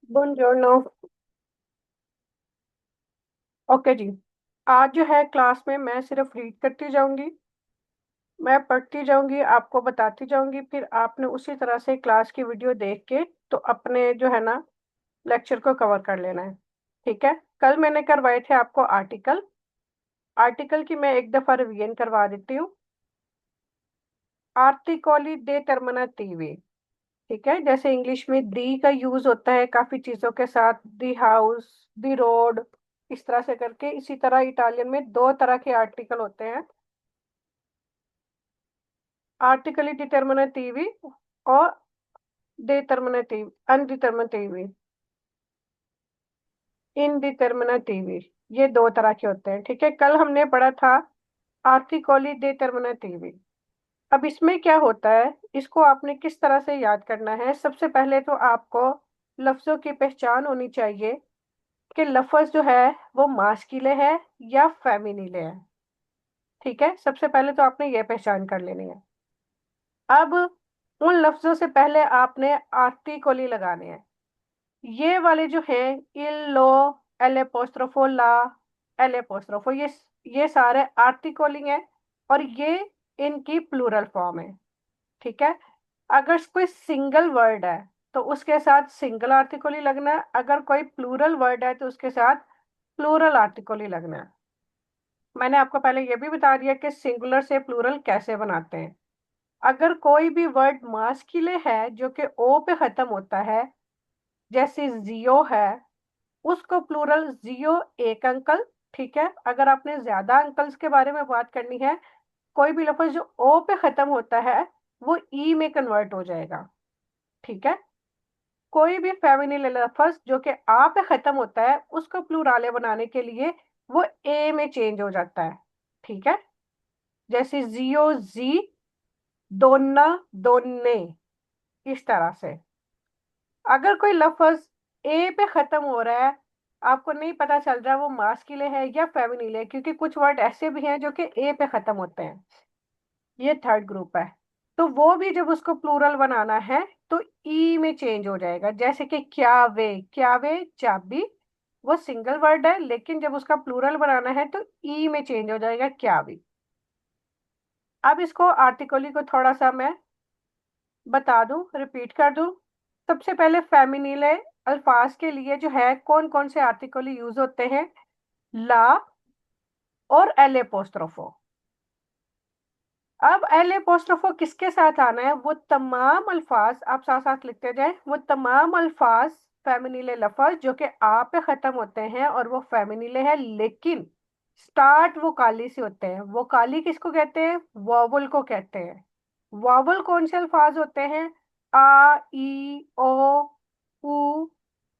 बुongiorno। Okay जी। आज जो है क्लास में मैं सिर्फ रीड करती जाऊंगी, मैं पढ़ती जाऊंगी, आपको बताती जाऊंगी, फिर आपने उसी तरह से क्लास की वीडियो देख के तो अपने जो है ना लेक्चर को कवर कर लेना है। ठीक है। कल मैंने करवाए थे आपको आर्टिकल। आर्टिकल की मैं एक दफा रिवीजन करवा देती हूँ। आर्टिकली determinativi। ठीक है। जैसे इंग्लिश में दी का यूज होता है काफी चीजों के साथ, दी हाउस, दी रोड, इस तरह से करके। इसी तरह इटालियन में दो तरह के आर्टिकल होते हैं, आर्टिकली डिटर्मिनेटिव और डिटर्मिनेटिव अनडिटर्मिनेटिव इनडिटर्मिनेटिव। ये दो तरह के होते हैं। ठीक है। कल हमने पढ़ा था आर्टिकली डिटर्मिनेटिव। अब इसमें क्या होता है, इसको आपने किस तरह से याद करना है। सबसे पहले तो आपको लफ्जों की पहचान होनी चाहिए कि लफ्ज जो है वो मास्किले है या फेमिनिले है। ठीक है। सबसे पहले तो आपने ये पहचान कर लेनी है। अब उन लफ्जों से पहले आपने आर्टिकली लगाने हैं। ये वाले जो हैं, इल, लो, एल एपोस्ट्रोफो, ला, एल एपोस्ट्रोफो, ये सारे आर्टिकलिंग है और ये इनकी प्लूरल फॉर्म है। ठीक है। अगर कोई सिंगल वर्ड है तो उसके साथ सिंगल आर्टिकल ही लगना है, अगर कोई प्लूरल वर्ड है तो उसके साथ प्लूरल आर्टिकल ही लगना है। मैंने आपको पहले ये भी बता दिया कि सिंगुलर से प्लूरल कैसे बनाते हैं। अगर कोई भी वर्ड मास्किले है जो कि ओ पे खत्म होता है, जैसे जियो है, उसको प्लूरल जियो एक अंकल। ठीक है। अगर आपने ज्यादा अंकल्स के बारे में बात करनी है, कोई भी लफ्ज जो ओ पे खत्म होता है वो ई में कन्वर्ट हो जाएगा। ठीक है। कोई भी फेमिनिल लफ्ज जो कि आ पे खत्म होता है उसको प्लूराले बनाने के लिए वो ए में चेंज हो जाता है। ठीक है। जैसे जियो, जी, दोना, दोने, इस तरह से। अगर कोई लफ्ज ए पे खत्म हो रहा है, आपको नहीं पता चल रहा वो मास्किले है या फेमिनिल है, क्योंकि कुछ वर्ड ऐसे भी हैं जो कि ए पे खत्म होते हैं। ये थर्ड ग्रुप है। तो वो भी जब उसको प्लूरल बनाना है तो ई में चेंज हो जाएगा। जैसे कि क्यावे, क्यावे चाबी, वो सिंगल वर्ड है लेकिन जब उसका प्लूरल बनाना है तो ई में चेंज हो जाएगा क्यावी। अब इसको आर्टिकली को थोड़ा सा मैं बता दूं, रिपीट कर दूं। सबसे पहले फेमिनिले अल्फाज के लिए जो है कौन कौन से आर्टिकली यूज होते हैं, ला और एल एपोस्ट्रोफो। अब एल एपोस्ट्रोफो किसके साथ आना है, वो तमाम अल्फाज, आप साथ साथ लिखते जाए, वो तमाम अल्फाज फेमिनिले लफज जो कि आ पे खत्म होते हैं और वो फेमिनिले है लेकिन स्टार्ट वो काली से होते हैं। वो काली किसको कहते हैं, वॉवल को कहते हैं। वॉवल कौन से अल्फाज होते हैं, आ, ई, ओ, उ,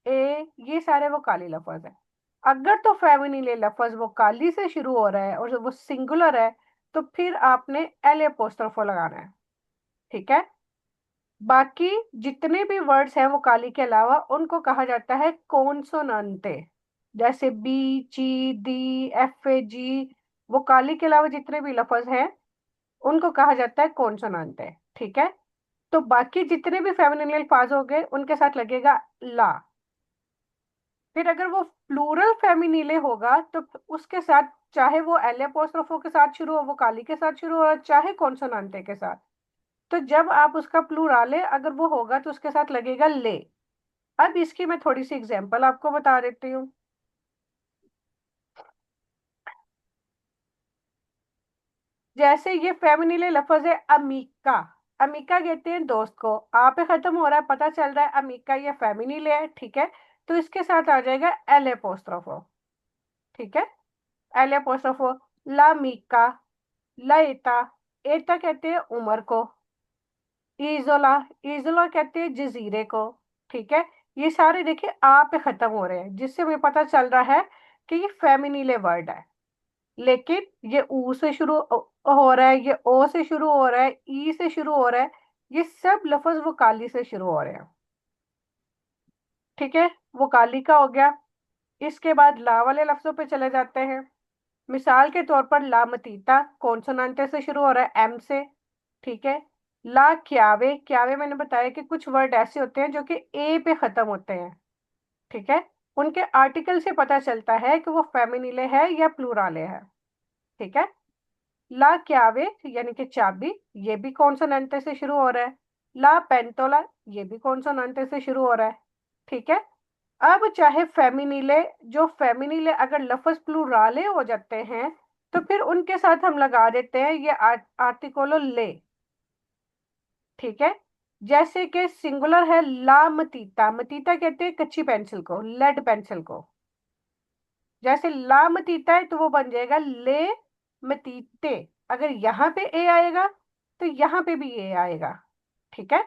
ए, ये सारे वो काली लफज है। अगर तो फेमिनिले लफज वो काली से शुरू हो रहा है और वो सिंगुलर है तो फिर आपने एल एपोस्ट्रोफो लगाना है। ठीक है। बाकी जितने भी वर्ड्स हैं वो काली के अलावा उनको कहा जाता है कॉन्सोनांटे। जैसे बी, ची, दी, एफ, ए, जी, वो काली के अलावा जितने भी लफज हैं उनको कहा जाता है कॉन्सोनांटे। ठीक है। तो बाकी जितने भी फेमिनिल अल्फाज हो गए उनके साथ लगेगा ला। फिर अगर वो प्लूरल फेमिनिले होगा तो उसके साथ, चाहे वो एल एपोस्ट्रोफो के साथ शुरू हो, वो काली के साथ शुरू हो, चाहे कॉन्सोनांटे के साथ, तो जब आप उसका प्लूराले अगर वो होगा तो उसके साथ लगेगा ले। अब इसकी मैं थोड़ी सी एग्जांपल आपको बता देती हूँ। जैसे ये फेमिनिले लफ्ज है अमीका। अमीका कहते हैं दोस्त को, आ पे खत्म हो रहा है, पता चल रहा है अमीका ये फेमिनिले है। ठीक है। तो इसके साथ आ जाएगा एल एपोस्ट्रोफो। ठीक है। एल एपोस्ट्रोफो, ला मीका, ला एता, एता कहते हैं उमर को, इजोला, इजोला कहते हैं जजीरे को। ठीक है। ये सारे देखिए आ पे खत्म हो रहे हैं जिससे हमें पता चल रहा है कि ये फेमिनिले वर्ड है। लेकिन ये ऊ से शुरू हो रहा है, ये ओ से शुरू हो रहा है, ई से शुरू हो रहा है, ये सब लफ्ज वो काली से शुरू हो रहे हैं। ठीक है। वो काली का हो गया। इसके बाद ला वाले लफ्जों पे चले जाते हैं। मिसाल के तौर पर ला मतीता कॉन्सोनांटे से शुरू हो रहा है, एम से। ठीक है। ला क्यावे, क्यावे मैंने बताया कि कुछ वर्ड ऐसे होते हैं जो कि ए पे खत्म होते हैं। ठीक है, उनके आर्टिकल से पता चलता है कि वो फेमिनिले है या प्लूराले है। ठीक है, ला क्यावे यानी कि चाबी, ये भी कॉन्सोनेंट से शुरू हो रहा है। ला पेंटोला, ये भी कॉन्सोनेंट से शुरू हो रहा है। ठीक है, अब चाहे फेमिनिले, जो फेमिनिले अगर लफ्ज प्लूराले हो जाते हैं तो फिर उनके साथ हम लगा देते हैं ये आर्टिकोलो ले। ठीक है, जैसे कि सिंगुलर है ला मतीता, मतीता कहते हैं कच्ची पेंसिल को, लेड पेंसिल को। जैसे ला मतीता है तो वो बन जाएगा ले मतीते। अगर यहाँ पे ए आएगा तो यहाँ पे भी ए आएगा। ठीक है,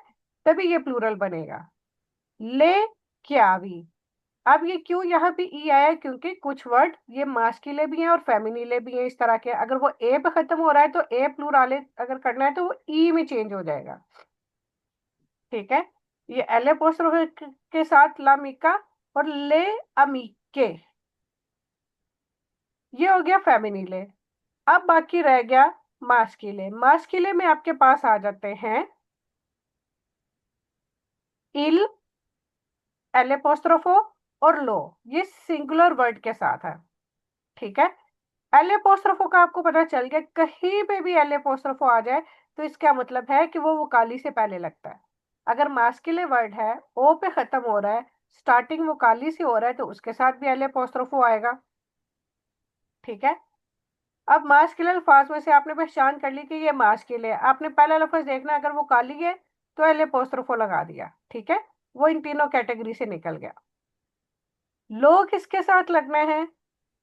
तभी ये प्लूरल बनेगा। ले क्यावी। अब ये क्यों यहाँ पे ई आया, क्योंकि कुछ वर्ड ये मास्किले भी हैं और फेमिनिले भी हैं इस तरह के। अगर वो ए पे खत्म हो रहा है तो ए प्लूराले अगर करना है तो वो ई में चेंज हो जाएगा। ठीक है, ये एल अपोस्ट्रोफ के साथ लामिका और ले अमीके, ये हो गया फेमिनिले। अब बाकी रह गया मास्किले। मास्किले में आपके पास आ जाते हैं इल, एल अपोस्ट्रोफो और लो, ये सिंगुलर वर्ड के साथ है। ठीक है, एल अपोस्ट्रोफो का आपको पता चल गया, कहीं पे भी एल अपोस्ट्रोफो आ जाए तो इसका मतलब है कि वो वोकाली से पहले लगता है। अगर मास्किले वर्ड है, ओ पे खत्म हो रहा है, स्टार्टिंग वोकाली से हो रहा है, तो उसके साथ भी एल अपोस्ट्रोफो आएगा। ठीक है, अब मास्किल अल्फाज में से आपने पहचान कर ली कि ये मास्किल है, आपने पहला लफ्ज देखना, अगर वो काली है तो एल अपोस्ट्रोफो लगा दिया। ठीक है, वो इन तीनों कैटेगरी से निकल गया। लो किसके साथ लगना है?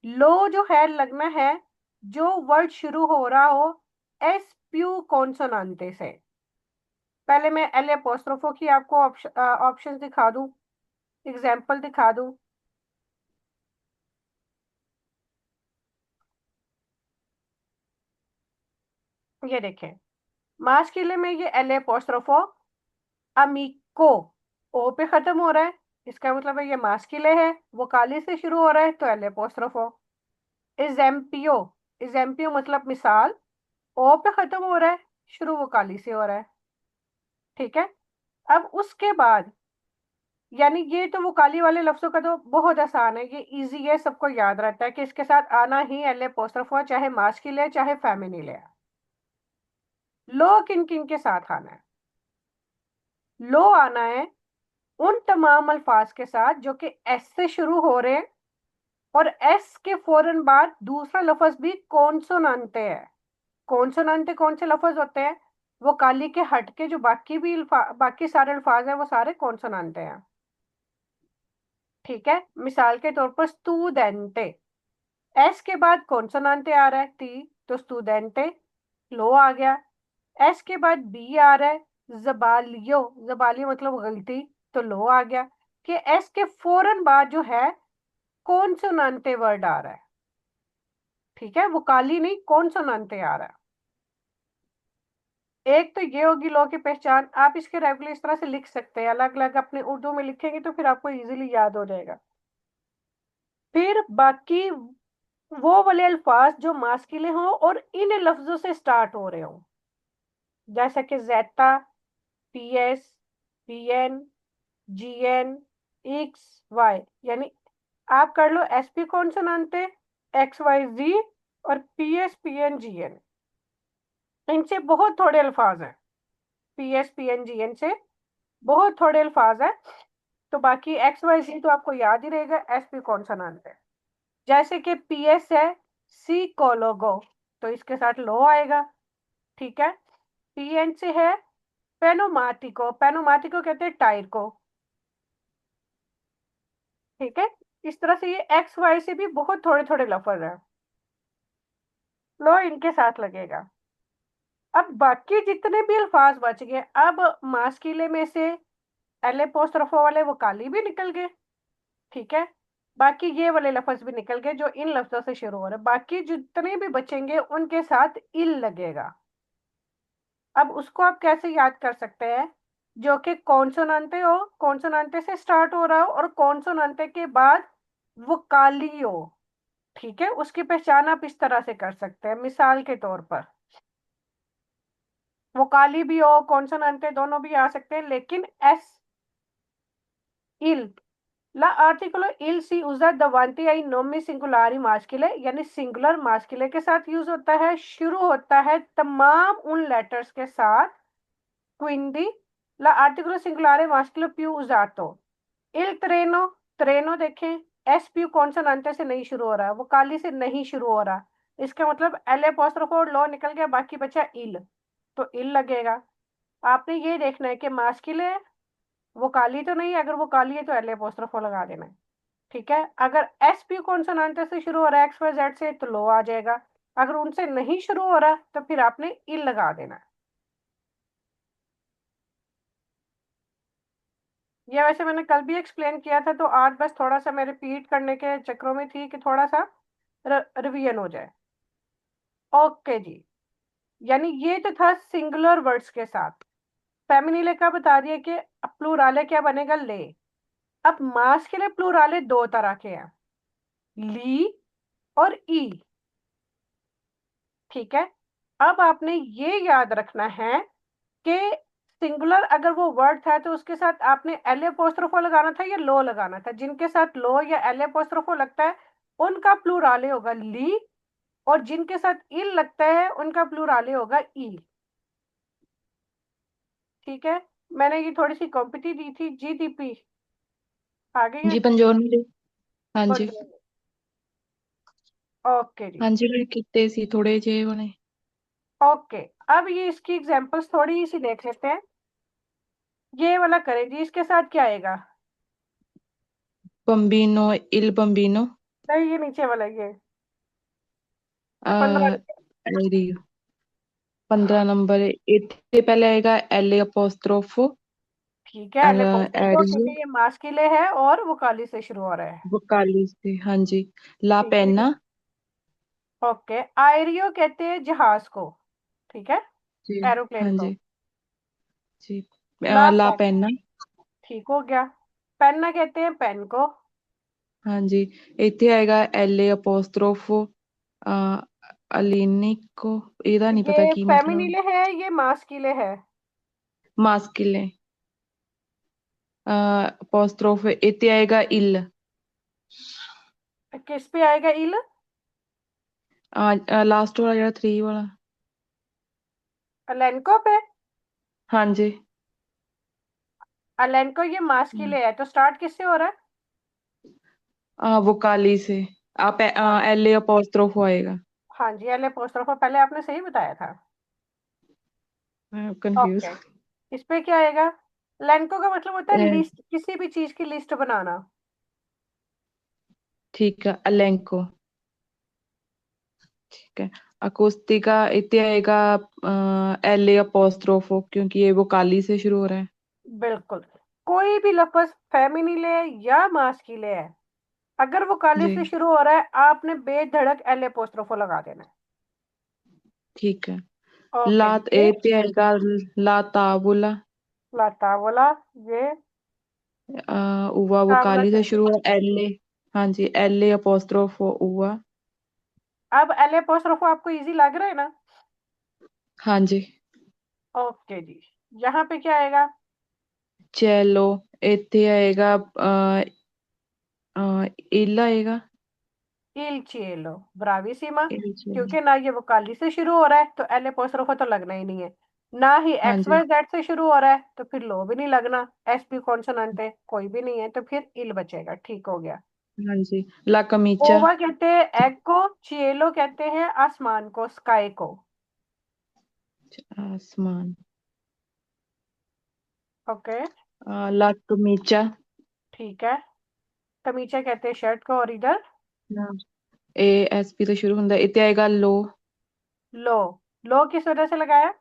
लो जो है लगना है जो वर्ड शुरू हो रहा हो एस प्यू कॉन्सोनांटे से। पहले मैं एल अपोस्ट्रोफो की आपको ऑप्शन दिखा दूं, एग्जाम्पल दिखा दूं। ये देखें, मास्किले में ये एल अपोस्ट्रोफो अमीको, ओ पे खत्म हो रहा है, इसका मतलब है ये मास्किले है, वो काली से शुरू हो रहा है तो एल अपोस्ट्रोफो। इजेम्पियो, इजेम्पियो मतलब मिसाल, ओ पे खत्म हो रहा है, शुरू वो काली से हो रहा है। ठीक है, अब उसके बाद, यानी ये तो वो काली वाले लफ्जों का तो बहुत आसान है, ये इजी है, सबको याद रहता है कि इसके साथ आना ही एल अपोस्ट्रोफो, चाहे मास्किल है चाहे फेमिनिल है। लो किन किन के साथ आना है? लो आना है उन तमाम अल्फाज के साथ जो कि एस से शुरू हो रहे हैं और एस के फौरन बाद दूसरा लफ्ज भी कॉन्सोनांटे है। कॉन्सोनांटे कौन से लफ्ज होते हैं? वो काली के हट के जो बाकी भी बाकी सारे अल्फाज हैं वो सारे कॉन्सोनांटे हैं। ठीक है, मिसाल के तौर पर स्टूडेंटे, एस के बाद कॉन्सोनांटे आ रहा है टी, तो स्टूडेंटे लो आ गया। एस के बाद बी आ रहा है जबालियो, जबालियो मतलब गलती, तो लो आ गया। कि एस के फौरन बाद जो है कॉन्सोनांटे वर्ड आ रहा है। ठीक है, वोकाली नहीं, कॉन्सोनांटे आ रहा है। एक तो ये होगी लो की पहचान, आप इसके रेगुलर इस तरह से लिख सकते हैं, अलग अलग अपने उर्दू में लिखेंगे तो फिर आपको इजीली याद हो जाएगा। फिर बाकी वो वाले अल्फाज जो मास्किले हों और इन लफ्जों से स्टार्ट हो रहे हों, जैसा कि जेटा, P S, P N, G N, X Y, यानी आप कर लो S P consonant, X Y G और P S P N G N, इनसे बहुत थोड़े अल्फाज हैं। P S P N G N से बहुत थोड़े अल्फाज हैं, तो बाकी एक्स वाई जी तो आपको याद ही रहेगा, एस पी कॉन्सोनांट है। जैसे कि पी एस है सी कोलोगो, तो इसके साथ लो आएगा। ठीक है, पी एन से है पेनोमाटिको, पेनोमाटिको कहते हैं टायर को। ठीक है, इस तरह से ये एक्स वाई से भी बहुत थोड़े थोड़े लफ्ज हैं, लो इनके साथ लगेगा। अब बाकी जितने भी अल्फाज बच गए, अब मास्किले में से एल अपोस्ट्रोफो वाले वो काली भी निकल गए। ठीक है, बाकी ये वाले लफ्ज भी निकल गए जो इन लफ्जों से शुरू हो रहे हैं, बाकी जितने भी बचेंगे उनके साथ इल लगेगा। अब उसको आप कैसे याद कर सकते हैं? जो कि कॉन्सोनांटे हो, कॉन्सोनांटे से स्टार्ट हो रहा हो और कॉन्सोनांटे के बाद वो काली हो। ठीक है, उसकी पहचान आप इस तरह से कर सकते हैं, मिसाल के तौर पर वो काली भी हो, कॉन्सोनांटे दोनों भी आ सकते हैं, लेकिन एस इल ला आर्टिकुलो इल सी उजा दवांती आई नोमी सिंगुलारी मास्किले, यानी सिंगुलर मास्किले के साथ यूज होता है, शुरू होता है तमाम उन लेटर्स के साथ। क्विंडी ला आर्टिकुलो सिंगुलारे मास्किलो पियो उजातो इल त्रेनो, त्रेनो देखें, एस पी कॉन्सोनांटे से नहीं शुरू हो रहा, वो काली से नहीं शुरू हो रहा, इसका मतलब एल एपोस्ट्रोफो लो निकल गया, बाकी बचा इल, तो इल लगेगा। आपने ये देखना है कि मास्किल है, वो काली तो नहीं है, अगर वो काली है तो एल एपोस्ट्रोफो लगा देना है। ठीक है, अगर एस पी कॉन्सोनांटे से शुरू हो रहा है एक्स वाई जेड से तो लो आ जाएगा, अगर उनसे नहीं शुरू हो रहा तो फिर आपने इल लगा देना है। ये वैसे मैंने कल भी एक्सप्लेन किया था, तो आज बस थोड़ा सा मैं रिपीट करने के चक्रों में थी कि थोड़ा सा रिवीजन हो जाए। ओके जी, यानी ये तो था सिंगुलर वर्ड्स के साथ। फेमिनिले का बता दिया कि प्लूराले क्या बनेगा, ले। अब मास के लिए प्लूराले दो तरह के हैं, ली और ई। ठीक है, अब आपने ये याद रखना है कि सिंगुलर अगर वो वर्ड था तो उसके साथ आपने एल एपोस्ट्रोफो लगाना था या लो लगाना था। जिनके साथ लो या एल एपोस्ट्रोफो लगता है उनका प्लूराले होगा ली, और जिनके साथ इल लगता है उनका प्लूराले होगा ई। ठीक है, मैंने ये थोड़ी सी कॉम्पिटी दी थी, जीडीपी आ गई है। जी पंजोनी। हाँ जी। ओके जी। हाँ जी मैं कितने सी थोड़े जे बने। ओके, अब ये इसकी एग्जांपल्स थोड़ी सी देख लेते हैं। ये वाला करें जी, इसके साथ क्या आएगा? बम्बिनो, इल बम्बिनो। नहीं, ये नीचे वाला ये आ 15। 15 नंबर इतने पहले आएगा एल अपोस्ट्रोफो ठीक है, एलेपोस्ट्रोफो एरियो क्योंकि ये मास्किले है और वो काली से शुरू हो रहा है। वोकाली से। हाँ जी। ला ठीक है जी। पेना। ओके, आयरियो कहते हैं जहाज को। ठीक है, जी। एरोप्लेन हाँ को। जी। जी। ला ला पेन, पेना। ठीक हो गया। पेन्ना कहते हैं पेन को। हाँ जी। इतने आएगा एल अपोस्ट्रोफो अलिनिको। ਇਹਦਾ नहीं पता ये की मतलब। फेमिनिले है, ये मास्किले है। मास्किले। अपोस्ट्रोफो इतने आएगा इल। किस पे आएगा इल? लास्ट वाला ਜਿਹੜਾ 3 वाला। अलेनको पे। हाँ जी। अलेनको ये मास्किले है, तो स्टार्ट किससे हो रहा है? वोकाली से। आप हाँ। एल अपोस्ट्रोफो आएगा। हाँ जी, एलेपोस्ट्रोफो पहले आपने सही बताया था। कंफ्यूज। ओके, इस पे क्या आएगा? लेंको का मतलब होता है लिस्ट, किसी भी चीज की लिस्ट बनाना। ठीक है अलेंको। ठीक है। अकोस्टिका इतने आएगा एल अपोस्ट्रोफो क्योंकि ये वोकाली से शुरू हो रहा है। बिल्कुल, कोई भी लफ्ज फेमिनिले या मास्किले है, अगर वो काली जी। से शुरू हो रहा है आपने बेधड़क एलेपोस्ट्रोफो लगा देना है। ठीक है। ओके ला जी, ये इतने आएगा ला ताबुला। लाता बोला, ये उवा तावला वोकाली से कहते शुरू हैं। है एल। हाँ जी एल अपोस्ट्रोफो उवा। अब एलेपोस्ट्रोफो आपको इजी लग रहा है ना? हाँ जी। ओके जी, यहाँ पे क्या आएगा? चलो इतने आएगा इल आएगा। il cielo, ब्रावीसीमा। इल चलो। क्योंकि ना ये वोकाली से शुरू हो रहा है तो एल एपोस्ट्रोफो तो लगना ही नहीं है, ना ही हाँ एक्स जी। वाई जेड से शुरू हो रहा है तो फिर लो भी नहीं लगना, एस पी कॉन्सोनेंट है कोई भी नहीं है, तो फिर इल बचेगा। ठीक हो गया। हाँ जी। ला कमीचा। ओवा कहते हैं एग को, चिएलो कहते हैं आसमान को, स्काई को। आसमान। ओके, ला कमीचा। ठीक है। कमीचा कहते हैं शर्ट को, और इधर ए एस पी तो शुरू होता है इतने आएगा लो। लो। लो किस वजह से लगाया?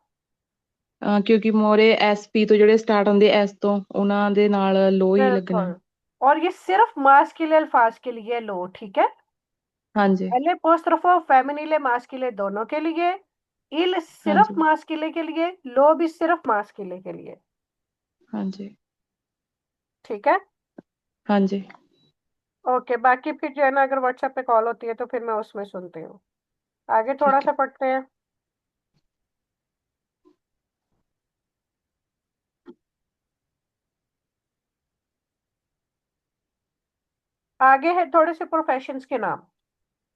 क्योंकि मोरे एस पी तो ਜਿਹੜੇ स्टार्ट होंगे एस तो ਉਹਨਾਂ ਦੇ ਨਾਲ लो ही लगना। बिल्कुल, और ये सिर्फ मास के लिए, अल्फाज के लिए लो। ठीक है, हाँ जी। एल एपोस्ट्रोफो फेमिनिले मास्किले दोनों के लिए, इल हाँ सिर्फ जी। मास्किले के लिए, लो भी सिर्फ मास्किले के लिए। हाँ जी। ठीक है। हाँ जी। ओके, बाकी फिर जो है ना, अगर व्हाट्सएप पे कॉल होती है तो फिर मैं उसमें सुनती हूँ। आगे थोड़ा ठीक सा है। पढ़ते हैं। आगे है थोड़े से प्रोफेशंस के नाम,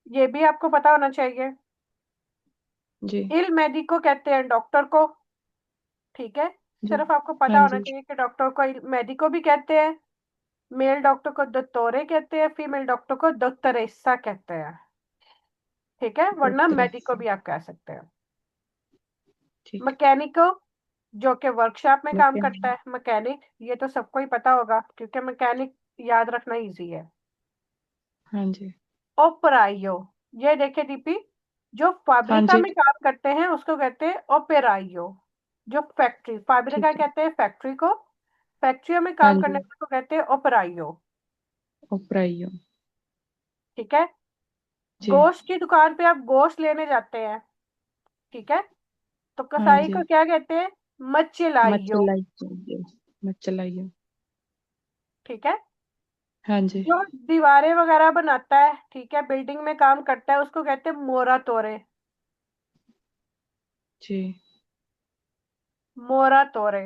ये भी आपको पता होना चाहिए। जी। इल मेडिको कहते हैं डॉक्टर को, ठीक है। जी। सिर्फ आपको पता हाँ होना जी। चाहिए कि डॉक्टर को इल मेडिको भी कहते हैं। मेल डॉक्टर को दोत्तोरे कहते हैं, फीमेल डॉक्टर को दोत्तरेसा कहते हैं, ठीक है, वरना डॉक्टर मेडिको ऐसा। भी आप कह सकते हैं। ठीक मैकेनिको, जो कि वर्कशॉप में है। काम ओके। करता है, मैकेनिक, ये तो सबको ही पता होगा क्योंकि मैकेनिक याद रखना इजी है। हाँ जी। ओपराइयो, ये देखिए डीपी, जो हाँ फाब्रिका जी। में काम करते हैं उसको कहते हैं ओपेराइयो। जो फैक्ट्री, फाब्रिका ठीक है। कहते हैं फैक्ट्री को, फैक्ट्रियों में हाँ काम करने जी। वाले को कहते हैं ओपराइयो, ओपराइयो। ठीक है। जी। गोश्त की दुकान पे आप गोश्त लेने जाते हैं, ठीक है, तो हाँ कसाई जी। को क्या कहते हैं? मचेलाइयो, मचलाइयो। मचलाइयो। ठीक है। हाँ जी। जो दीवारें वगैरह बनाता है, ठीक है, बिल्डिंग में काम करता है, उसको कहते हैं मोरा तोरे, जी। मोरा तोरे।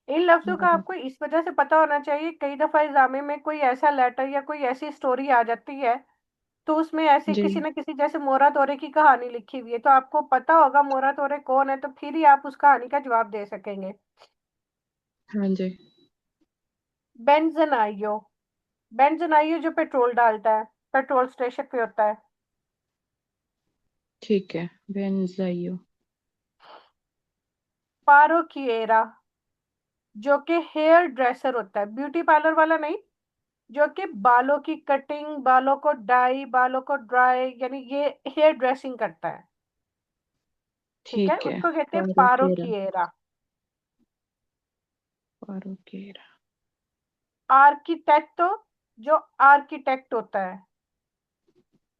इन लफ्जों का मोरा। आपको इस वजह से पता होना चाहिए, कई दफा एग्जाम में कोई ऐसा लेटर या कोई ऐसी स्टोरी आ जाती है तो उसमें ऐसी जी। किसी न किसी, जैसे मोरा तोरे की कहानी लिखी हुई है तो आपको पता होगा मोरा तोरे कौन है, तो फिर ही आप उस कहानी का जवाब दे सकेंगे। हाँ जी। बेंजनाइयो, बेंजनाइयो जो पेट्रोल डालता है, पेट्रोल स्टेशन पे होता है। ठीक है। बेंजाइयो। पारोकिएरा, जो कि हेयर ड्रेसर होता है, ब्यूटी पार्लर वाला नहीं, जो कि बालों की कटिंग, बालों को डाई, बालों को ड्राई, यानी ये हेयर ड्रेसिंग करता है, ठीक है, ठीक है। उसको कहते हैं पारोकेरा। पारोकिएरा। पारोकेरा। आर्किटेक्टो, जो आर्किटेक्ट होता है,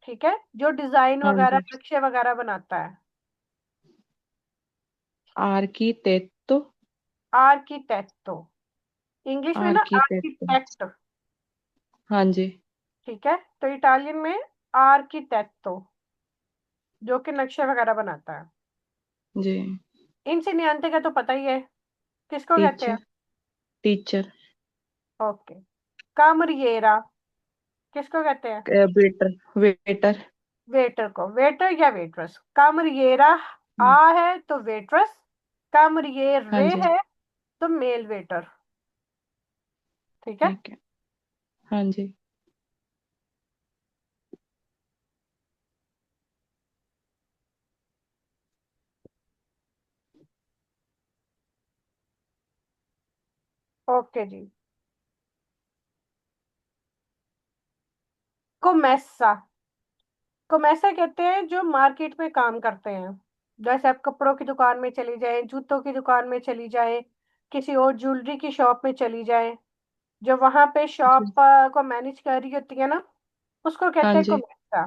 ठीक है, जो डिजाइन हाँ वगैरह जी। नक्शे वगैरह बनाता है। आर्किटेक्टो। आर्किटेक्टो, इंग्लिश में ना आर्किटेक्टो। आर्किटेक्ट, हाँ जी। ठीक है, तो इटालियन में आर्किटेक्टो, जो कि नक्शे वगैरह बनाता है। जी। इंसिनियंते का तो पता ही है, किसको कहते हैं? टीचर। टीचर। ओके। कामरिएरा, किसको कहते हैं? वेटर। वेटर। वेटर को, वेटर या वेट्रेस। कामरिएरा आ है तो वेट्रेस, हाँ कामरिएरे जी। है तो मेल वेटर, ठीक है। ठीक है। हाँ जी। ओके जी। कोमेसा, कोमेसा कहते हैं जो मार्केट में काम करते हैं, जैसे आप कपड़ों की दुकान में चली जाए, जूतों की दुकान में चली जाए, किसी और ज्वेलरी की शॉप में चली जाए, जो वहां पे जी। शॉप को मैनेज कर रही होती है ना, उसको हाँ कहते हैं जी। कोमेसा,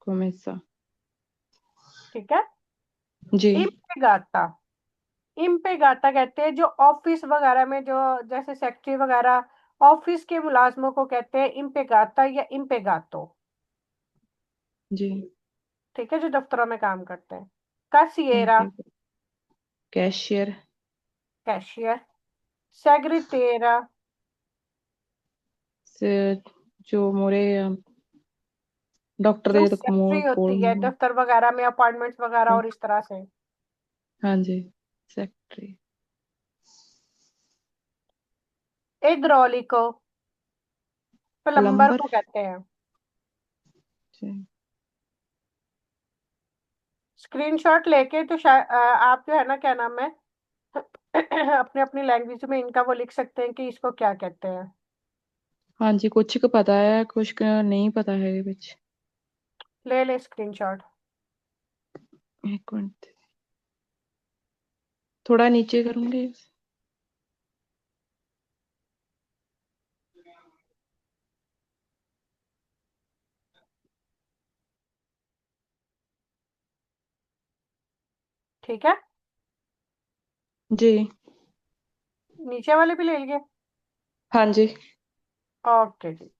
कोमेसा। ठीक है। जी। इम्पेगाता, इम्पेगाता कहते हैं जो ऑफिस वगैरह में, जो जैसे सेक्रेटरी वगैरह, ऑफिस के मुलाजमों को कहते हैं इम्पेगाता या इम्पेगातो, जी। ठीक है, जो दफ्तरों में काम करते हैं। कासिएरा, इम्पे। कैशियर। कैशियर। सेग्रेटेरा, से जो मोरे डॉक्टर जो दे तो सेक्रेटरी मोर होती है कोल। दफ्तर वगैरह में, अपॉइंटमेंट्स वगैरह और इस तरह से। हाँ जी। सेक्रेटरी। इद्रोलिको, प्लम्बर प्लम्बर। को कहते हैं। जी। स्क्रीनशॉट लेके तो शायद आप जो है ना, क्या नाम है, अपनी अपनी लैंग्वेज में इनका वो लिख सकते हैं कि इसको क्या कहते हैं। हाँ जी, कुछ का पता है, कुछ का नहीं पता है कुछ। ले ले स्क्रीनशॉट। एक मिनट। थोड़ा नीचे करूंगी। ठीक है, जी। नीचे वाले भी ले लिए। हाँ जी। ओके जी।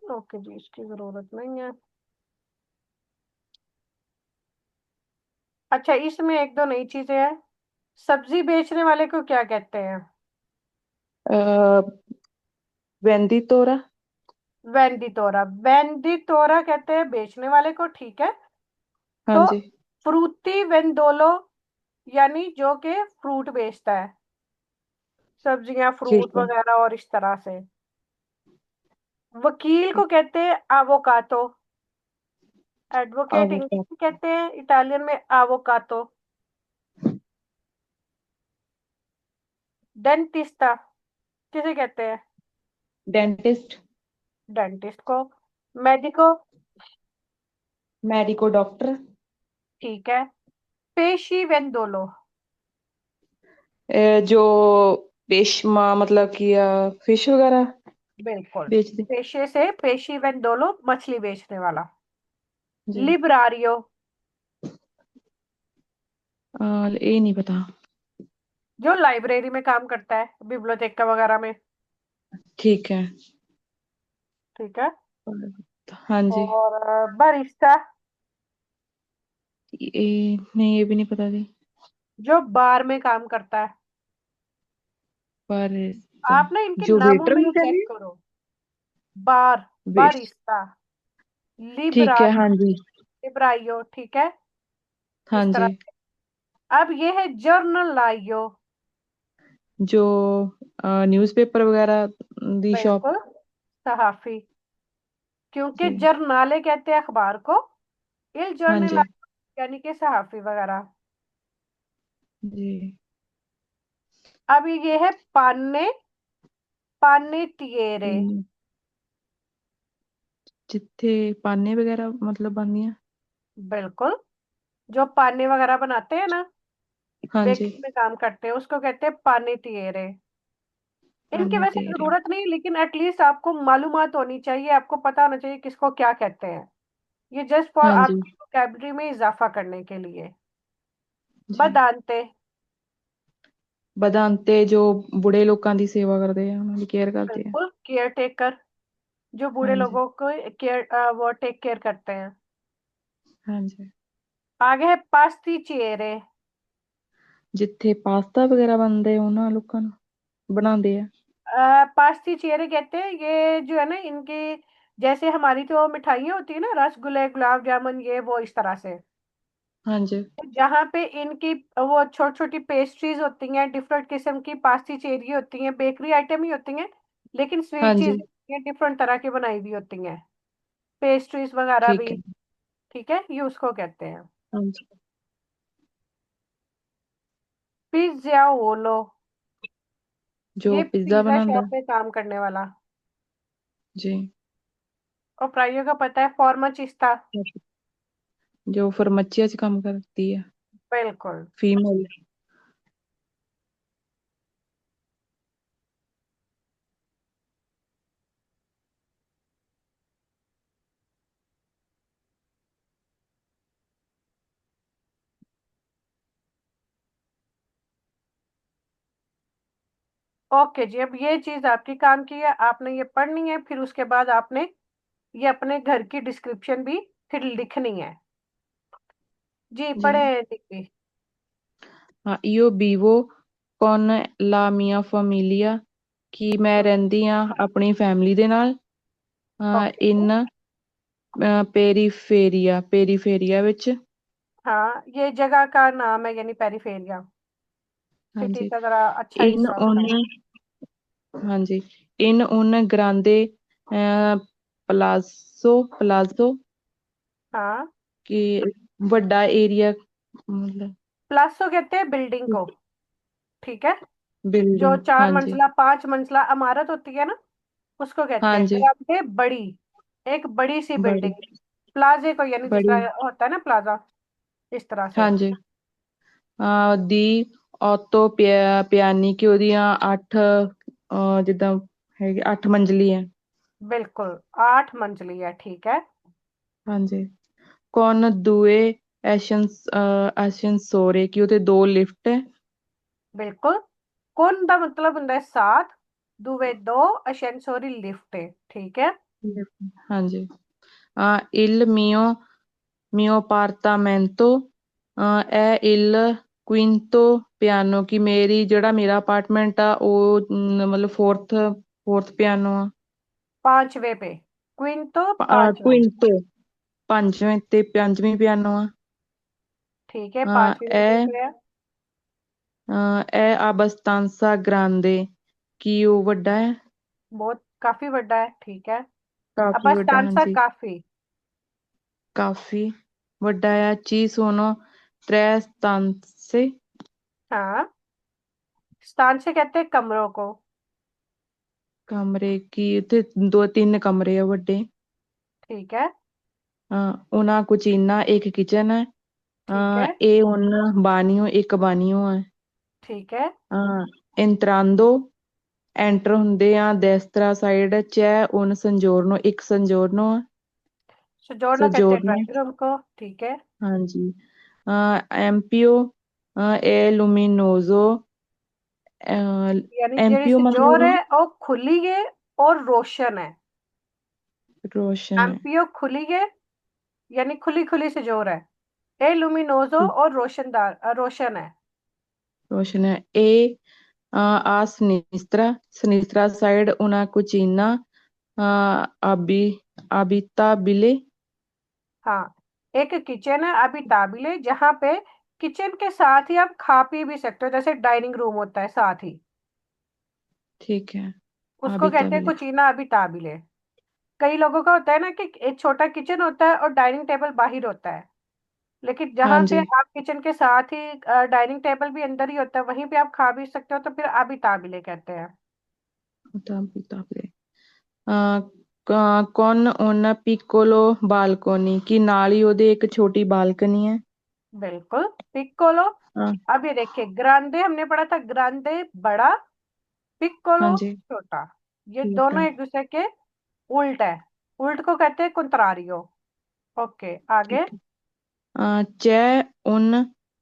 ओके जी, इसकी जरूरत नहीं है। अच्छा, इसमें एक दो नई चीजें हैं। सब्जी बेचने वाले को क्या कहते हैं? वेंदितोरा। वेंडितोरा। वेंडितोरा कहते हैं बेचने वाले को, ठीक है। हाँ तो जी। फ्रूटी वेंदोलो, यानी जो कि फ्रूट बेचता है, सब्जियां ठीक फ्रूट है। वगैरह और इस तरह से। वकील को कहते हैं आवोकातो। Advocate English avocado. में कहते हैं, इटालियन में आवोकातो। डेंटिस्टा किसे कहते हैं? डेंटिस्ट। डेंटिस्ट को। मेडिको। Medico doctor. ठीक है। पेशी वेंदोलो। जो पेशमा मतलब कि फिश वगैरह बिल्कुल। बेचते। पेशे से पेशी वेंदोलो, मछली बेचने वाला। जी। लिब्रारियो। ये नहीं पता। जो लाइब्रेरी में काम करता है, बिब्लियोथेका वगैरह में। ठीक है। ठीक है। हाँ जी। और बारिस्टा। ये नहीं, ये भी नहीं पता थी। जो बार में काम करता है। पर आप ना इनके जो नामों वेटर में ही में कह चेक रही करो। बार, है। बारिस्ता, ठीक है। हाँ लिब्रारियो, जी। लिब्राइयो, ठीक है। हाँ इस तरह जी। से। अब ये है जर्नल लाइयो। जो न्यूज़पेपर वगैरह दी शॉप। बिल्कुल, सहाफी। क्योंकि जी। जर्नाले कहते हैं अखबार को, इल हाँ जर्नल जी। यानी कि सहाफी वगैरह। जी। अब ये है पाने, पाने तिएरे। हम्म, जिथे पाने वगैरह मतलब बनदियां। बिल्कुल। जो पाने वगैरह बनाते हैं ना, हाँ जी। बेकरी में काम करते हैं, उसको कहते हैं पाने तिएरे। इनकी पाने वैसे तेरे। जरूरत नहीं, लेकिन एटलीस्ट आपको मालूमात होनी चाहिए, आपको पता होना चाहिए किसको क्या कहते हैं। ये जस्ट फॉर हाँ जी। आपकी वोकैबुलरी में इजाफा करने के लिए। जी। बदांते। बदांते जो बूढ़े लोगों की सेवा करते हैं, उन्होंने केयर करते हैं। बिल्कुल, केयर टेकर। जो बूढ़े हाँ जी। लोगों को केयर, वो टेक केयर करते हैं। हाँ जी। आगे है पास्ती चेरे। जिथे पास्ता वगैरह बनते ਉਹਨਾਂ ਲੋਕਾਂ ਨੂੰ बनाते हैं। पास्ती चेरे कहते हैं, ये जो है ना इनके, जैसे हमारी तो मिठाइयाँ होती है ना, रसगुल्ले गुलाब जामुन, ये वो इस तरह से। हाँ जी। जहाँ पे इनकी वो छोटी छोटी पेस्ट्रीज होती हैं, डिफरेंट किस्म की पास्ती चेरी होती हैं, बेकरी आइटम ही होती हैं, लेकिन हाँ स्वीट जी। चीज डिफरेंट तरह की बनाई हुई होती हैं, पेस्ट्रीज वगैरह ठीक भी। है। ठीक है, ये उसको कहते हैं। हाँ जी। पिज्जा ओलो। जो ये पिज्जा पिज्जा बनाता शॉप है। में काम करने वाला। जी। और प्राइयो का पता है, फॉर्माचिस्ता। जो फर्मचिया च काम करती है। बिल्कुल। फीमेल। ओके जी, अब ये चीज आपकी काम की है, आपने ये पढ़नी है, फिर उसके बाद आपने ये अपने घर की डिस्क्रिप्शन भी फिर लिखनी है। जी जी। पढ़े दीप्ति। हाँ, io vivo con la mia famiglia ਕਿ ਮੈਂ ਰਹਿੰਦੀ ਆ ਆਪਣੀ ਫੈਮਿਲੀ ਦੇ ਨਾਲ ओके। ਇਨ पेरीफेरिया ਵਿੱਚ। हाँ, ये जगह का नाम है, यानी पेरिफेरिया। हाँ सिटी जी। का जरा अच्छा इन हिस्सा उन होता है। हाँ जी। इन उन ग्रांदे प्लाजो हाँ। कि ਵੱਡਾ ਏਰੀਆ मतलब प्लासो कहते हैं बिल्डिंग को। ठीक है। जो बिल्डिंग। चार हाँ जी। मंजिला पांच मंजिला इमारत होती है ना, उसको कहते हाँ हैं जी। ग्रांडे, बड़ी, एक बड़ी सी बड़ी बिल्डिंग। प्लाजे को, यानी जिस बड़ी। तरह होता है ना प्लाजा, इस तरह से। हाँ जी। ਦੀ ਔਤੋ ਪਿਆਨੀ ਕਿ ਉਹਦੀਆਂ 8 ਜਿੱਦਾਂ ਹੈਗੇ 8 ਮੰਜ਼ਲੀ ਹੈ। बिल्कुल, 8 मंजिली है, ठीक है। ਹਾਂਜੀ। ਕੌਣ ਦੂਏ ਐਸ਼ਨਸੋਰੇ ਕਿ ਉਹਦੇ 2 ਲਿਫਟ ਹੈ। बिल्कुल। कौन दा मतलब ਹੁੰਦਾ है सात, दुवे दो, असेंसोरी लिफ्ट है, ठीक है। ਹਾਂਜੀ। il mio appartamento è il क्विंतो piano की मेरी ਜਿਹੜਾ ਮੇਰਾ ਅਪਾਰਟਮੈਂਟ ਆ ਉਹ ਮਤਲਬ ਫੋਰਥ ਪਿਆਨੋ ਆ। पांचवे पे, क्विंटो पांचवा। क्विंतो ਪੰਜਵੇਂ ਤੇ ਪੰਜਵੀਂ ਪਿਆਨੋ ਆ। ठीक है, ਅ, पांचवी में ਇਹ देख लिया। ਇਹ ਅਬਸਤਾਂਸਾ ਗ੍ਰਾਂਦੇ ਕੀ ਉਹ ਵੱਡਾ ਹੈ। बहुत काफी बड़ा है, ठीक है। अब ਕਾਫੀ बस ਵੱਡਾ stanza ਹਾਂਜੀ। काफी। ਕਾਫੀ ਵੱਡਾ ਆ। ਚੀ ਸੋਨੋ त्रै stanze हाँ, स्टांसे कहते हैं कमरों को। ਕਮਰੇ ਕੀ ਉੱਥੇ ਦੋ ਤਿੰਨ ਕਮਰੇ ਆ ਵੱਡੇ। ठीक है। una cucina एक किचन है। ठीक है। e un bagno ਇੱਕ ਬਾਨੀਓ ਹੈ। ठीक है। entrando ਐਂਟਰ ਹੁੰਦੇ ਆ destra side c'è un soggiorno ਇੱਕ soggiorno ਆ। सोजोर्नो कहते हैं soggiorno ड्राइंग रूम को, ठीक है। ਹਾਂਜੀ। empio è luminoso। यानी जेड़ी empio सजोर मतलब है वो खुली है और रोशन है। रोशन है। एम्पियो खुली है, यानी खुली खुली सजोर है। ए लुमिनोजो और रोशनदार रोशन है। रोशन है। e a sinistra side una cucina abitabile। हाँ, एक किचन है अभी ताबिले, जहाँ पे किचन के साथ ही आप खा पी भी सकते हो, जैसे डाइनिंग रूम होता है साथ ही। ठीक है। उसको कहते हैं abitabile कुचीना अभी ताबिले। कई लोगों का होता है ना कि एक छोटा किचन होता है और डाइनिंग टेबल बाहर होता है, लेकिन हाँ जहाँ पे जी। आप किचन के साथ ही डाइनिंग टेबल भी अंदर ही होता है, वहीं पे आप खा भी सकते हो, तो फिर अभी ताबिले कहते हैं। abitabile con un piccolo balcony कि ਨਾਲ ਹੀ ਉਹਦੇ ਇੱਕ ਛੋਟੀ ਬਾਲਕਨੀ है। बिल्कुल, पिक्कोलो। हाँ। अब ये देखिए, ग्रांदे हमने पढ़ा था, ग्रांदे बड़ा, हाँ पिक्कोलो जी। छोटा। ये छोटा। दोनों एक दूसरे के उल्ट है। उल्ट को कहते हैं कुंत्रारियो। ओके, आगे। ठीक है। c'è un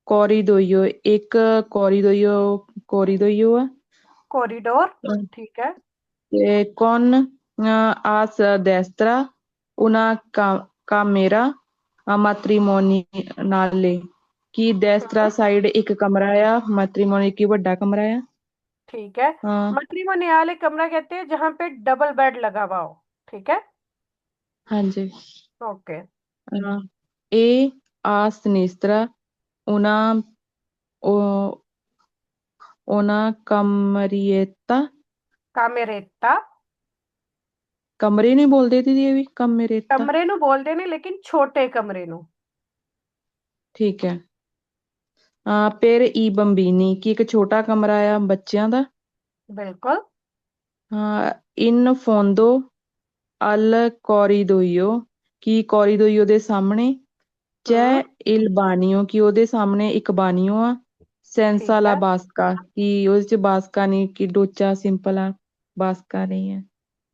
corridoio एक corridoio है। कॉरिडोर, ठीक है। con a destra una camera matrimoniale कि destra हम्म, साइड एक कमरा आ मैट्रिमोनी की ਵੱਡਾ कमरा है। ठीक है। हाँ। मैट्रिमोनियल एक कमरा कहते हैं जहां पे डबल बेड लगा हुआ हो, ठीक है। हाँ जी। Okay. e a sinistra una o- una camerietta। कामेरेता। कमरे नहीं बोलते थी ये भी कमरेता। कमरे नु बोलते ने, लेकिन छोटे कमरे नु। ठीक है। फिर ई बंबीनी की एक छोटा कमरा आ बच्चों का। बिल्कुल। इन फोंदो अल corridoio की corridoio ਦੇ ਸਾਹਮਣੇ हम्म, c'è il bagno कि ਉਹਦੇ ਸਾਹਮਣੇ ਇੱਕ ਬਾਨੀਓ ਆ। ठीक senza la है। basca कि ਉਹਦੇ ਚ ਬਾਸਕਾ ਨਹੀਂ कि डोचा सिंपल आ बास्का नहीं है।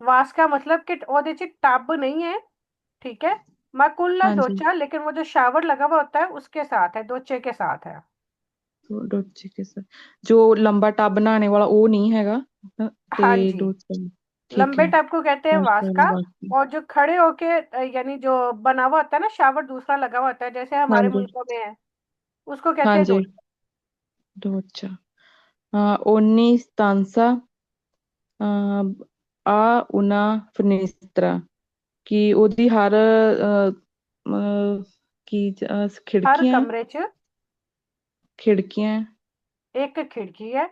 वास का मतलब कि ओदे च टब नहीं है, ठीक है। माकुल्ला हाँ जी। दोचा, लेकिन वो जो शावर लगा हुआ होता है उसके साथ है, दोचे के साथ है। तो डोचे के साथ जो लंबा टब बनाने वाला वो नहीं हैगा। ते हाँ जी। डोचा। ठीक लंबे है। टब को कहते हैं वास senza का। la basca। और जो खड़े होके यानी जो बना हुआ होता है ना, शावर दूसरा लगा हुआ होता है, जैसे हाँ हमारे जी। मुल्कों में है, उसको कहते हाँ हैं जी। दोचा। डोचा। ogni stanza ha una finestra कि ਉਹਦੀ ਹਰ हर खिड़कियां कमरे च खिड़कियां एक खिड़की है।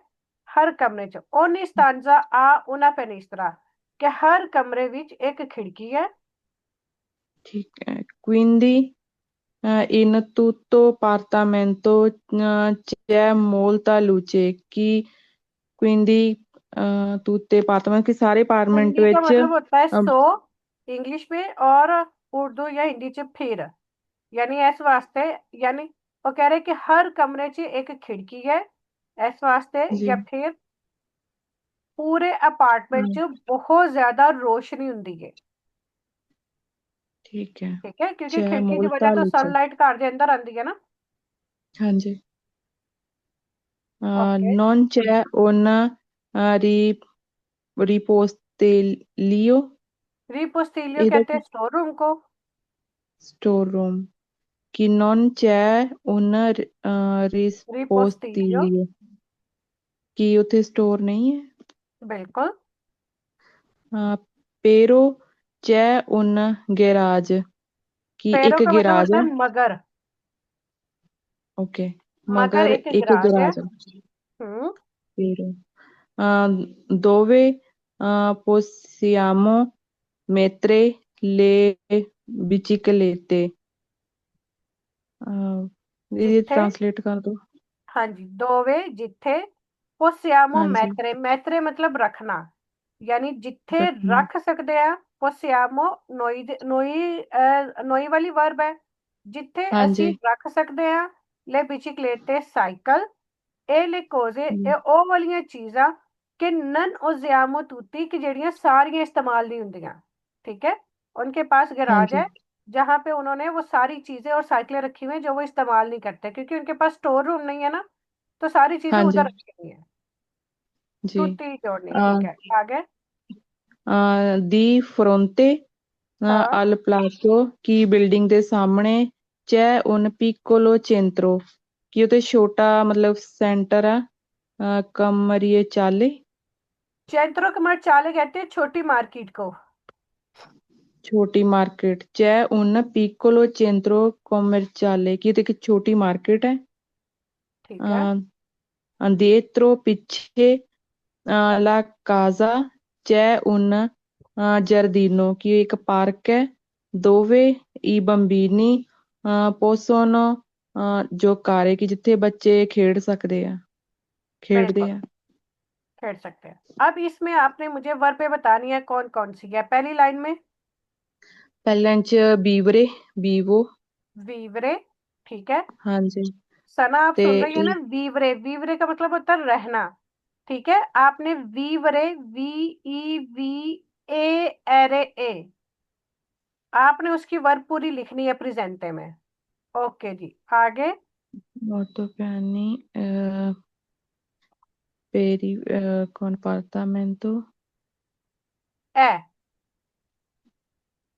हर कमरे च ओनी स्टांजा आ una finestra, कि हर कमरे विच एक खिड़की है। ठीक है। quindi in tutto appartamento c'è molta luce कि quindi tutte appartamento कि सारे अपार्टमेंट कुंडी का विच मतलब होता है सो, इंग्लिश में, और उर्दू या हिंदी च फिर, यानी इस वास्ते, यानी वो कह रहे कि हर कमरे च एक खिड़की है, इस वास्ते, जी। या फिर पूरे अपार्टमेंट हाँ, च बहुत ज्यादा रोशनी हुंदी है। ठीक है। ठीक है, क्योंकि c'è खिड़की की वजह molta तो luce। सनलाइट घर के अंदर आती है ना। हाँ जी। Okay. non c'è un ripostiglio रिपोस्टिलियो ਇਹਦਾ कहते हैं स्टोर रूम को। Store room. Chi non c'è un रिपोस्टिरियो। rispostiglie, ਕੀ ਉੱਥੇ ਸਟੋਰ ਨਹੀਂ ਹੈ। बिल्कुल। pero c'è un garage, ਕੀ पेरो ਇੱਕ का मतलब ਗੈਰਾਜ होता ਹੈ। है मगर। ਓਕੇ, मगर ਮਗਰ एक ਇੱਕ गराज है। ਗੈਰਾਜ ਹੈ। हम्म। pero dove possiamo mettere le biciclette, ये जिथे। ट्रांसलेट कर दो। हाँ जी, दोवे जिथे। पोसियामो हाँ जी, मैत्रे, मैत्रे मतलब रखना, यानी जिथे रखना। रख सकते हैं। पोसियामो नोई नोई नोई वाली वर्ब है। जिथे हाँ ਅਸੀਂ जी। ਰੱਖ ਸਕਦੇ ਆ। ਲੈ ਬਿਚਕਲੇਟੇ ਸਾਈਕਲ। ਇਹ ਲੈ ਕੋਜ਼ੇ ਇਹ हम्म, ਉਹ ਵਾਲੀਆਂ ਚੀਜ਼ਾਂ कि नन ओजियामो तूती की ਜਿਹੜੀਆਂ ਸਾਰੀਆਂ इस्तेमाल नहीं ਹੁੰਦੀਆਂ। ठीक है। उनके पास हाँ गैराज है जी। जहां पे उन्होंने वो सारी चीजें और साइकिलें रखी हुई हैं जो वो इस्तेमाल नहीं करते, क्योंकि उनके पास स्टोर रूम नहीं है ना। तो सारी चीजें हाँ उधर जी। रखी हुई हैं। जी। तूती जोड़नी, आ, ठीक है। आगे। di fronte हाँ। al palazzo की बिल्डिंग ਦੇ ਸਾਹਮਣੇ c'è un piccolo centro, ਕਿ ਉਹਤੇ ਛੋਟਾ ਮਤਲਬ ਸੈਂਟਰ ਆ commerciale, चैत्रो कमर चाले कहते हैं छोटी मार्केट को। ਛੋਟੀ market. c'è un piccolo centro commerciale, ਕਿ ਉਹਤੇ ਇੱਕ ਛੋਟੀ ਮਾਰਕੀਟ ਹੈ। ठीक है। dietro ਪਿੱਛੇ la casa c'è un giardino, che ਇੱਕ ਪਾਰਕ ਹੈ। dove i bambini possono giocare, ਕਿ ਜਿੱਥੇ ਬੱਚੇ ਖੇਡ ਸਕਦੇ ਆ, बिल्कुल ਖੇਡਦੇ ਆ। खेल सकते हैं। अब इसमें आपने मुझे वर्ब बतानी है कौन कौन सी है पहली लाइन में। ਪਹਿਲਾਂ ਚ ਬੀਵਰੇ, ਬੀਵੋ। वीवरे। ठीक है। ਹਾਂਜੀ। सना आप ਤੇ सुन रही है ना, ਇਹ वीवरे, वीवरे का मतलब होता है रहना। ठीक है। आपने वीवरे, वी ई वी ए एरे ए, आपने उसकी वर्ब पूरी लिखनी है प्रेजेंटे में। ओके जी। आगे। molto piani per il comportamento ए,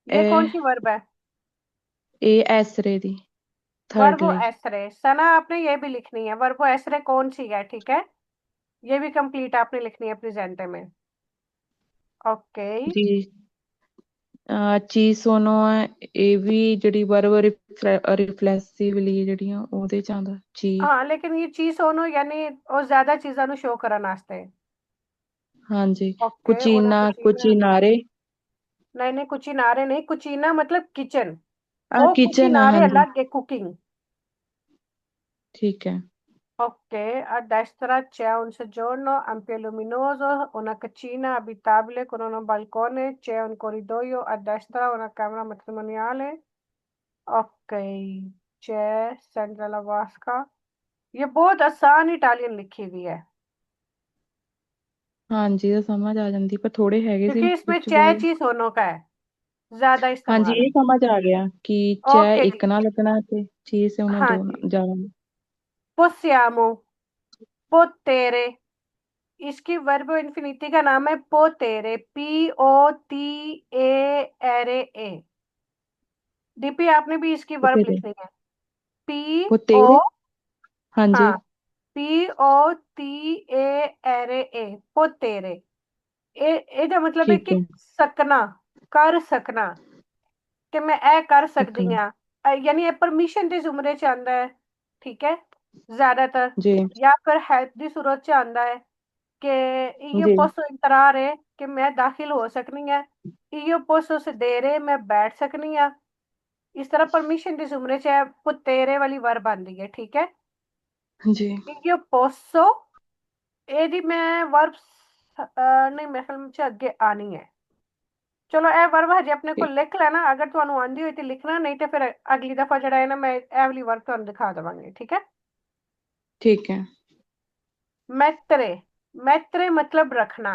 ये कौन è सी वर्ब है? e essere di वर्बो thirdly। एसरे। सना आपने ये भी लिखनी है, वर्बो एसरे कौन सी है, ठीक है। ये भी कंप्लीट आपने लिखनी है प्रेजेंटे में। ओके। जी। ਚੀਜ਼ ਸੋਨੋ ਹੈ, ਇਹ ਵੀ ਜਿਹੜੀ ਵਰਬ ਰਿਫਲੈਕਸਿਵਲੀ ਜਿਹੜੀਆਂ ਉਹਦੇ ਚ ਆਉਂਦਾ ਚੀ। हाँ, लेकिन ये चीज होनो यानी और ज्यादा चीजा नु शो करन वास्ते। ਹਾਂਜੀ। ओके। और ਕੁਚੀਨਾ, कुचीना। ਕੁਚੀਨਾਰੇ। नहीं नहीं, कुचिनारे नहीं, कुचीना मतलब किचन। ओ ਕਿਚਨ ਆ, कुचिनारे ਹਾਂਜੀ। अलग है, कुकिंग। ਠੀਕ ਹੈ। Ok, a destra c'è un soggiorno ampio e luminoso, una cucina abitabile con un balcone, c'è un corridoio a destra, una camera matrimoniale। Ok, c'è Sandra Lavasca। ये बहुत आसान इटालियन लिखी हुई है, ਹਾਂਜੀ, ਇਹ समझ आ ਜਾਂਦੀ, पर थोड़े हैगे ਸੀ क्योंकि इसमें ਵਿੱਚ चे बहुत। चीज होनों का है, ज्यादा ਹਾਂਜੀ, इस्तेमाल ਇਹ है। समझ आ ਗਿਆ ਕਿ ਚੈ ओके जी। ਇੱਕ ਨਾਲ ਲੱਗਣਾ ਤੇ ਚੀਜ਼ ਸੇ ਉਹਨਾਂ हाँ ਦੋ जी। ਜ਼ਿਆਦਾ। possiamo, potere, इसकी वर्ब इन्फिनिटी का नाम है पोतेरे, POTERE। डीपी आपने भी इसकी वर्ब ਬਥੇਰੇ, लिखनी है। पी ओ, ਬਥੇਰੇ। ਹਾਂਜੀ। हाँ, POTERE, पोतेरे। ਇਹਦਾ ਮਤਲਬ ਹੈ ਠੀਕ ਕਿ ਹੈ। ਸਕਣਾ, ਕਰ ਸਕਣਾ, ਕਿ ਮੈਂ ਇਹ ਕਰ ਸਕਦੀ ਰੱਖਣਾ। ਹਾਂ। यानी ਇਹ ਪਰਮਿਸ਼ਨ ਦੇ ਜ਼ੁਮਰੇ ਚ ਆਂਦਾ ਹੈ। ਠੀਕ ਹੈ। ਜ਼ਿਆਦਾਤਰ ਜੀ। ਜਾਂ ਫਿਰ ਹੈਲਪ ਦੀ ਸੂਰਤ ਚ ਆਂਦਾ ਹੈ कि io ਜੀ। posso entrare, कि मैं दाखिल हो सकनी है। io posso sedere, मैं बैठ सकनी है। इस तरह परमिशन के जुमरे च पुतेरे वाली वर्ब आंदी है। ठीक है। ਜੀ। io posso, ਇਹਦੀ ਮੈਂ वर्ब नहीं, मेरे ख्याल ਚ ਅੱਗੇ ਆਣੀ ਹੈ। ਚਲੋ ਇਹ वर्ब ਹਜੇ ਆਪਣੇ ਕੋਲ ਲਿਖ ਲੈਣਾ, ਅਗਰ ਤੁਹਾਨੂੰ ਆਂਦੀ ਹੋਈ ਤੇ ਲਿਖਣਾ, ਨਹੀਂ ਤੇ ਫਿਰ ਅਗਲੀ ਦਫਾ ਜਿਹੜਾ ਹੈ ਨਾ ਮੈਂ ਇਹ ਵਾਲੀ वर्ब ਤੁਹਾਨੂੰ ਦਿਖਾ ਦੇਵਾਂਗੀ। ठीक है। ਠੀਕ ਹੈ। मैत्रे, मैत्रे मतलब रखना।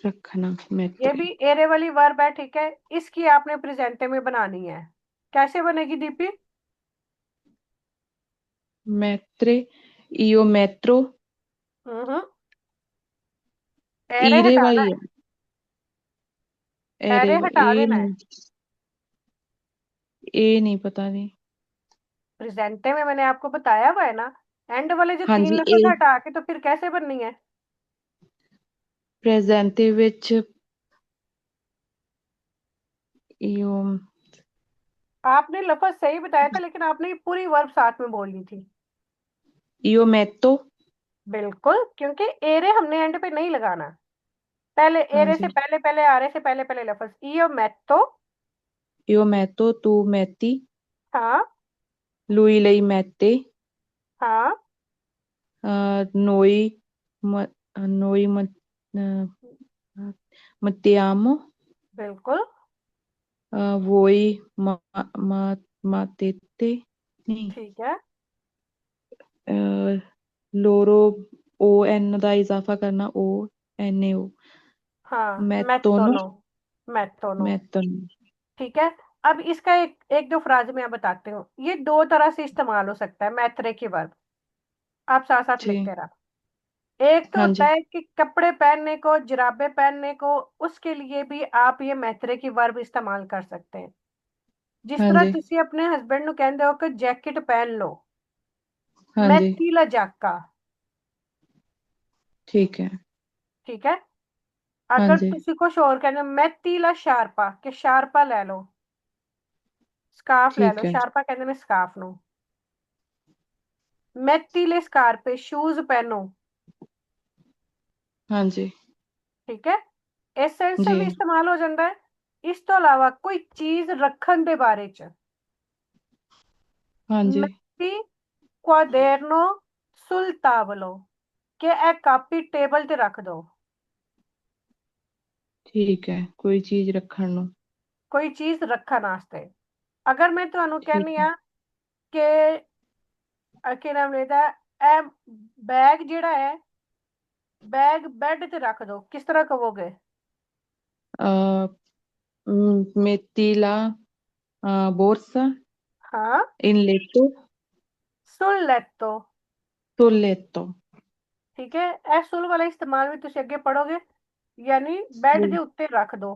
ਰੱਖਣਾ, ये ਮੈਤਰੇ। भी एरे वाली वर्ब है। ठीक है। इसकी आपने प्रेजेंटे में बनानी है। कैसे बनेगी दीपी? ਮੈਤਰੇ, ਈਓ ਮੈਤਰੋ। हम्म। एरे ਈਰੇ हटाना ਵਾਲੀ है। ਹੈ। ਐਰੇ एरे हटा ਇਹ देना है। ਨਹੀਂ। ए नहीं पता नहीं। प्रेजेंटे में मैंने आपको बताया हुआ है ना, एंड वाले जो हाँ तीन जी ए। लफ्ज हटा के, तो फिर कैसे बननी है? प्रेजेंटे विच ईओ। आपने लफ्ज सही बताया था, लेकिन आपने ये पूरी वर्ब साथ में बोलनी थी। io metto। बिल्कुल, क्योंकि एरे हमने एंड पे नहीं लगाना। पहले हाँ एरे से जी। पहले पहले, आरे से पहले पहले लफ्ज io metto। io metto, tu metti, हाँ। lui lei mette, हाँ। noi म- noi eh, mettiamo, बिल्कुल। voi mettete, नहीं, ठीक है। eh, loro o n ਦਾ इजाफा करना o n o। हाँ, mettono, मेटोनो। मेटोनो। mettono। ठीक है। अब इसका एक एक दो फ्राज में बताते बताती हूँ। ये दो तरह से इस्तेमाल हो सकता है, मैत्रे के वर्ब। आप साथ साथ जी। लिखते रहा। एक तो हाँ होता जी। है कि कपड़े पहनने को, जुराबे पहनने को, उसके लिए भी आप ये मैत्रे की वर्ब इस्तेमाल कर सकते हैं। जिस हाँ तरह जी। तुसी अपने हस्बैंड नु कहते हो कि जैकेट पहन लो, हाँ जी। मैथी ला जाका। ठीक है। ठीक है। हाँ अगर जी। तुसी कुछ और कहना, मैथी ला शार्पा, के शार्पा ले लो, स्कार्फ ले लो, ठीक है। शार्पा कहते हैं स्कार्फ नु। मैथी ले स्कार्पे, शूज पहनो। हाँ जी। ठीक है। इस सेंस जी। भी इस्तेमाल हो जाता है। इस तो अलावा कोई चीज रखन दे बारे च, हाँ जी। metti quaderno sul tavolo, कि ए कापी टेबल ते रख दो। ठीक है, कोई चीज रखण ਨੂੰ। कोई चीज रखन वास्ते। अगर मैं ਤੁਹਾਨੂੰ ठीक कहनी है। आ कि ਕੀ ਨਾਮ लेता है, बैग जेड़ा है, बैग बेड ते रख दो, किस तरह कहोगे? आ, metti la borsa हाँ। in letto sul letto। sul letto। ठीक है। ए सुल वाला इस्तेमाल भी तुम अगे पढ़ोगे, यानी बेड sul के उत्ते रख दो।